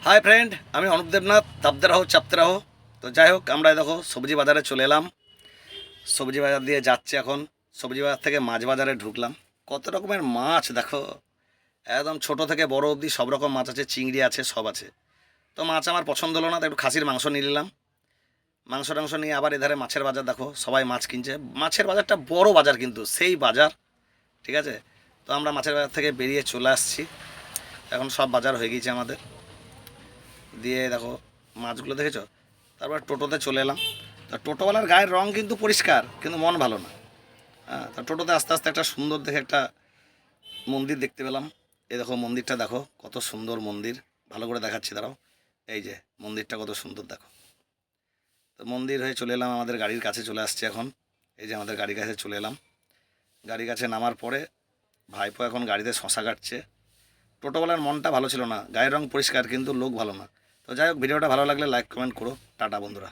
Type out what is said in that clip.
Hi friend, আমি অনুপ দেবনাথ। দাবতে রাহো চাপতে রাহো। তো যাই হোক, আমরা দেখো সবজি বাজারে চলে এলাম। সবজি বাজার দিয়ে যাচ্ছে এখন। সবজি বাজার থেকে মাছ বাজারে ঢুকলাম। কত রকমের মাছ দেখো, একদম ছোট থেকে বড় অবধি সব রকম মাছ আছে, চিংড়ি আছে, সব আছে। তো মাছ আমার পছন্দ হলো না, তো একটু খাসির মাংস নিয়ে নিলাম। মাংস টাংস নিয়ে আবার এধারে মাছের বাজার দেখো, সবাই মাছ কিনছে। মাছের বাজারটা বড় বাজার, কিন্তু সেই বাজার, ঠিক আছে। তো আমরা মাছের বাজার থেকে বেরিয়ে চলে আসছি। এখন সব বাজার হয়ে গিয়েছে আমাদের। দিয়ে দেখো মাছগুলো দেখেছো। তারপর টোটোতে চলে এলাম। তা টোটোওয়ালার গায়ের রং কিন্তু পরিষ্কার, কিন্তু মন ভালো না। হ্যাঁ, তা টোটোতে আস্তে আস্তে একটা সুন্দর দেখে একটা মন্দির দেখতে পেলাম। এই দেখো মন্দিরটা দেখো, কত সুন্দর মন্দির। ভালো করে দেখাচ্ছি, দাঁড়াও। এই যে মন্দিরটা কত সুন্দর দেখো। তো মন্দির হয়ে চলে এলাম, আমাদের গাড়ির কাছে চলে আসছে এখন। এই যে আমাদের গাড়ির কাছে চলে এলাম। গাড়ির কাছে নামার পরে ভাইপো এখন গাড়িতে শশা কাটছে। টোটোওয়ালার মনটা ভালো ছিল না, গায়ের রং পরিষ্কার কিন্তু লোক ভালো না। তো যাই হোক, ভিডিওটা ভালো লাগলে লাইক কমেন্ট করো। টাটা বন্ধুরা।